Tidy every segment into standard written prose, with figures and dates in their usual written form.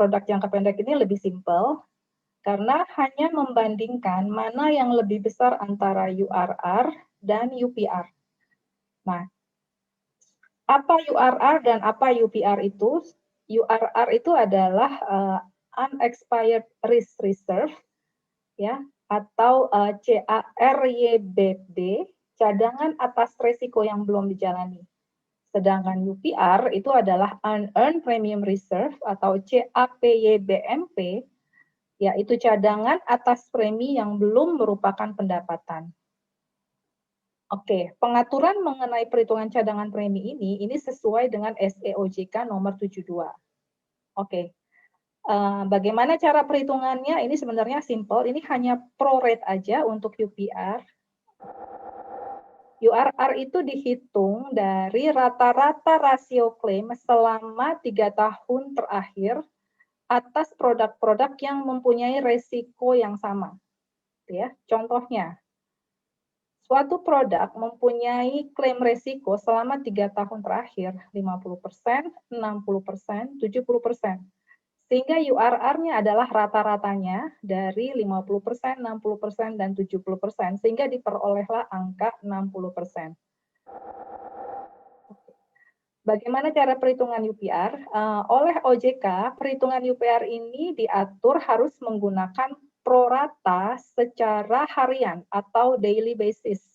produk jangka pendek ini lebih simpel, karena hanya membandingkan mana yang lebih besar antara URR dan UPR. Nah, apa URR dan apa UPR itu? URR itu adalah unexpired risk reserve, ya, atau CARYBD, cadangan atas risiko yang belum dijalani. Sedangkan UPR itu adalah unearned premium reserve atau CAPYBMP, yaitu cadangan atas premi yang belum merupakan pendapatan. Oke, pengaturan mengenai perhitungan cadangan premi ini sesuai dengan SEOJK nomor 72. Oke, bagaimana cara perhitungannya? Ini sebenarnya simple, ini hanya prorate aja untuk UPR. URR itu dihitung dari rata-rata rasio klaim selama 3 tahun terakhir atas produk-produk yang mempunyai resiko yang sama. Ya, contohnya, suatu produk mempunyai klaim resiko selama 3 tahun terakhir, 50%, 60%, 70%. Sehingga URR-nya adalah rata-ratanya dari 50%, 60%, dan 70%, sehingga diperolehlah angka 60%. Bagaimana cara perhitungan UPR? Oleh OJK, perhitungan UPR ini diatur harus menggunakan prorata secara harian atau daily basis.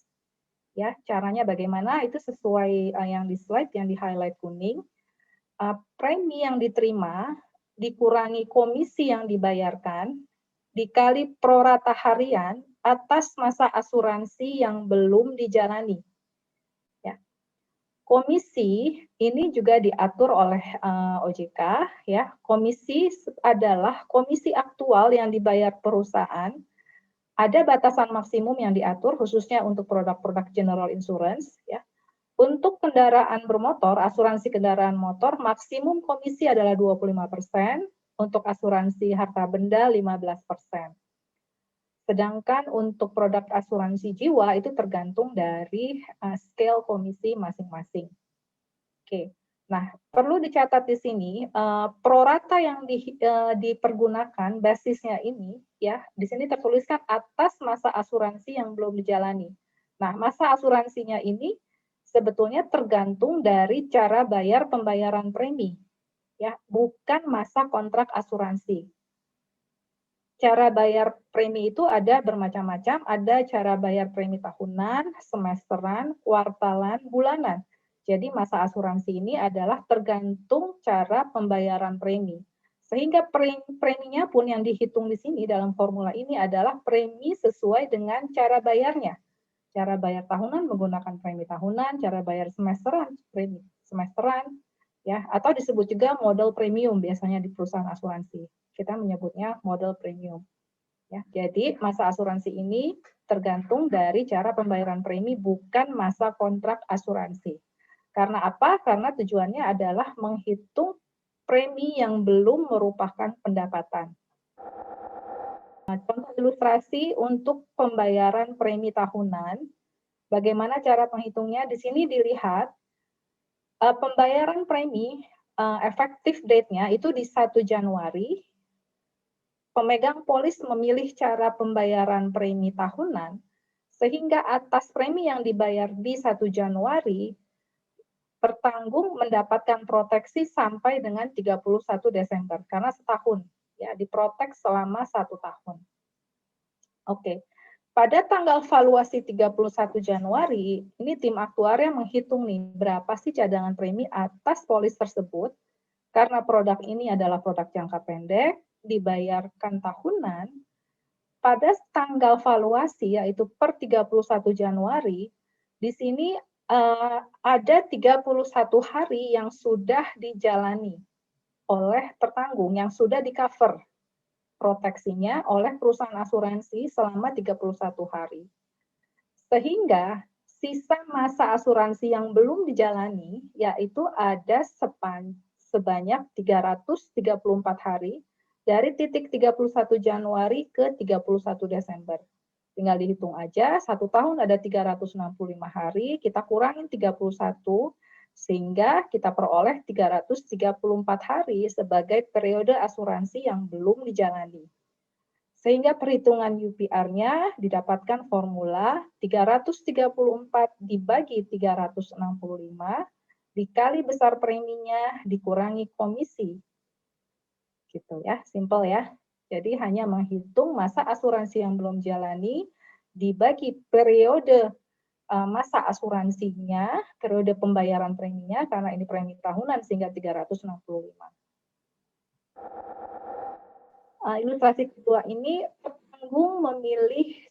Ya, caranya bagaimana? Itu sesuai yang di slide yang di highlight kuning. Premi yang diterima dikurangi komisi yang dibayarkan dikali prorata harian atas masa asuransi yang belum dijalani. Ya. Komisi ini juga diatur oleh OJK, ya. Komisi adalah komisi aktual yang dibayar perusahaan. Ada batasan maksimum yang diatur khususnya untuk produk-produk general insurance, ya. Untuk kendaraan bermotor, asuransi kendaraan motor maksimum komisi adalah 25%, untuk asuransi harta benda 15%. Sedangkan untuk produk asuransi jiwa itu tergantung dari scale komisi masing-masing. Oke. Nah, perlu dicatat di sini prorata yang dipergunakan basisnya ini, ya, di sini tertuliskan atas masa asuransi yang belum dijalani. Nah, masa asuransinya ini sebetulnya tergantung dari cara bayar pembayaran premi, ya, bukan masa kontrak asuransi. Cara bayar premi itu ada bermacam-macam, ada cara bayar premi tahunan, semesteran, kuartalan, bulanan. Jadi masa asuransi ini adalah tergantung cara pembayaran premi. Sehingga preminya pun yang dihitung di sini dalam formula ini adalah premi sesuai dengan cara bayarnya. Cara bayar tahunan menggunakan premi tahunan, cara bayar semesteran, premi semesteran, ya, atau disebut juga model premium biasanya di perusahaan asuransi. Kita menyebutnya model premium. Ya, jadi masa asuransi ini tergantung dari cara pembayaran premi, bukan masa kontrak asuransi. Karena apa? Karena tujuannya adalah menghitung premi yang belum merupakan pendapatan. Nah, contoh ilustrasi untuk pembayaran premi tahunan, bagaimana cara menghitungnya? Di sini dilihat pembayaran premi efektif date-nya itu di 1 Januari. Pemegang polis memilih cara pembayaran premi tahunan, sehingga atas premi yang dibayar di 1 Januari, pertanggung mendapatkan proteksi sampai dengan 31 Desember, karena setahun, ya, diprotek selama 1 tahun. Oke, pada tanggal valuasi 31 Januari, ini tim aktuaria menghitung nih, berapa sih cadangan premi atas polis tersebut, karena produk ini adalah produk jangka pendek, dibayarkan tahunan, pada tanggal valuasi yaitu per 31 Januari, di sini ada 31 hari yang sudah dijalani oleh tertanggung, yang sudah di-cover proteksinya oleh perusahaan asuransi selama 31 hari. Sehingga sisa masa asuransi yang belum dijalani yaitu ada sebanyak 334 hari dari titik 31 Januari ke 31 Desember. Tinggal dihitung aja, 1 tahun ada 365 hari, kita kurangin 31, Sehingga kita peroleh 334 hari sebagai periode asuransi yang belum dijalani. Sehingga perhitungan UPR-nya didapatkan formula 334 dibagi 365 dikali besar preminya dikurangi komisi. Gitu ya, simple ya. Jadi hanya menghitung masa asuransi yang belum jalani dibagi periode masa asuransinya, periode pembayaran preminya, karena ini premi tahunan sehingga 365. Ilustrasi kedua ini penanggung memilih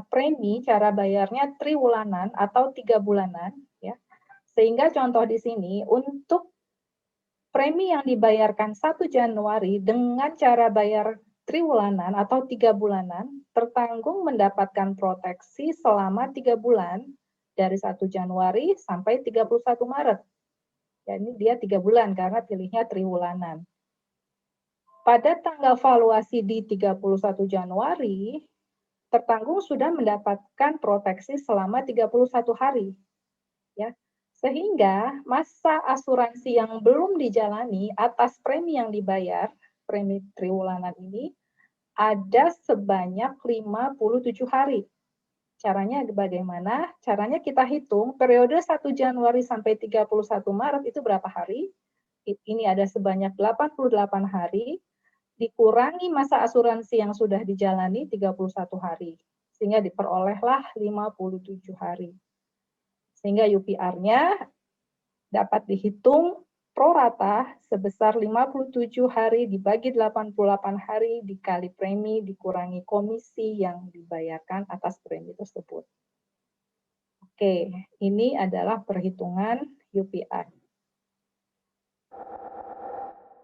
premi cara bayarnya triwulanan atau 3 bulanan, ya. Sehingga contoh di sini untuk premi yang dibayarkan 1 Januari dengan cara bayar triwulanan atau 3 bulanan, tertanggung mendapatkan proteksi selama 3 bulan dari 1 Januari sampai 31 Maret. Ya, ini dia 3 bulan karena pilihnya triwulanan. Pada tanggal valuasi di 31 Januari, tertanggung sudah mendapatkan proteksi selama 31 hari. Ya. Sehingga masa asuransi yang belum dijalani atas premi yang dibayar, premi triwulanan ini, ada sebanyak 57 hari. Caranya bagaimana? Caranya kita hitung periode 1 Januari sampai 31 Maret itu berapa hari? Ini ada sebanyak 88 hari, dikurangi masa asuransi yang sudah dijalani 31 hari. Sehingga diperolehlah 57 hari. Sehingga UPR-nya dapat dihitung pro rata sebesar 57 hari dibagi 88 hari dikali premi dikurangi komisi yang dibayarkan atas premi tersebut. Oke, ini adalah perhitungan UPR.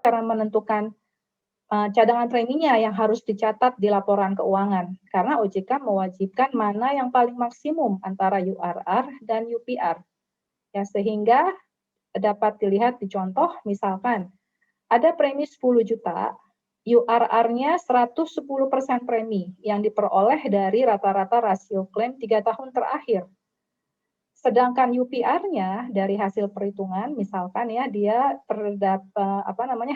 Cara menentukan cadangan preminya yang harus dicatat di laporan keuangan, karena OJK mewajibkan mana yang paling maksimum antara URR dan UPR. Ya, sehingga dapat dilihat di contoh, misalkan ada premi 10 juta, URR-nya 110% premi yang diperoleh dari rata-rata rasio klaim 3 tahun terakhir. Sedangkan UPR-nya dari hasil perhitungan, misalkan ya dia terdapat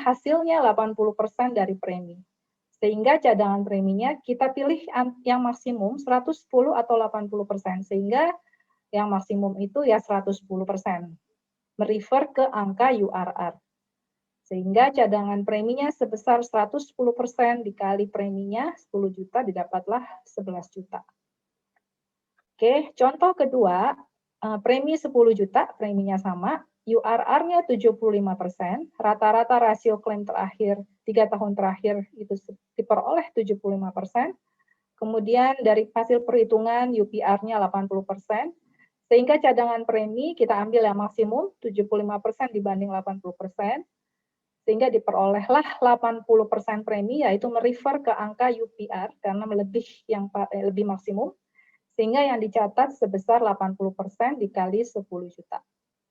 hasilnya 80% dari premi. Sehingga cadangan preminya kita pilih yang maksimum 110 atau 80%, sehingga yang maksimum itu ya 110%. Merefer ke angka URR. Sehingga cadangan preminya sebesar 110% dikali preminya 10 juta didapatlah 11 juta. Oke, contoh kedua, premi 10 juta, preminya sama, URR-nya 75%, rata-rata rasio klaim terakhir 3 tahun terakhir itu diperoleh 75%, kemudian dari hasil perhitungan UPR-nya 80%, sehingga cadangan premi kita ambil yang maksimum 75% dibanding 80%, sehingga diperolehlah 80% premi, yaitu merefer ke angka UPR karena lebih maksimum, sehingga yang dicatat sebesar 80% dikali 10 juta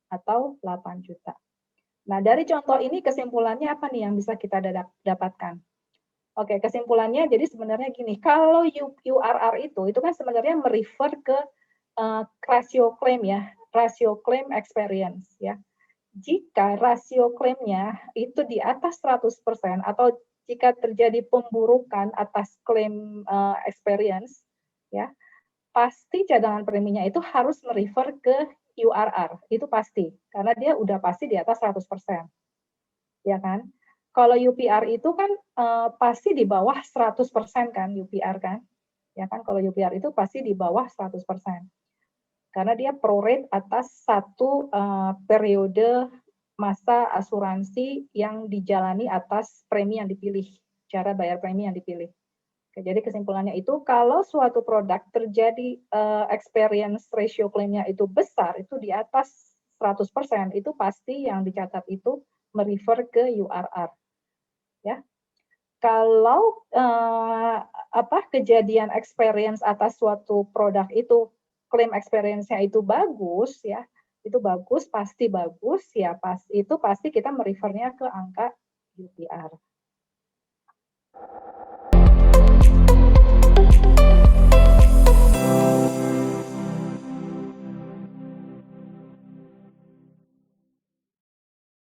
atau 8 juta. Nah, dari contoh ini kesimpulannya apa nih yang bisa kita dapatkan? Oke, kesimpulannya jadi sebenarnya gini, kalau URR itu kan sebenarnya merefer ke rasio klaim ya, rasio klaim experience ya. Jika rasio klaimnya itu di atas 100% atau jika terjadi pemburukan atas klaim experience ya, pasti cadangan preminya itu harus merefer ke URR, itu pasti, karena dia udah pasti di atas 100%. Ya kan? Kalau UPR itu kan pasti di bawah 100% kan UPR kan? Ya kan, kalau UPR itu pasti di bawah 100%. Karena dia prorate atas satu periode masa asuransi yang dijalani atas premi yang dipilih, cara bayar premi yang dipilih. Oke, jadi kesimpulannya itu kalau suatu produk terjadi experience ratio klaimnya itu besar, itu di atas 100%, itu pasti yang dicatat itu merefer ke URR. Ya. Kalau kejadian experience atas suatu produk itu klaim experience-nya itu bagus ya, itu bagus, pasti bagus ya, itu pasti kita merefernya ke angka UPR.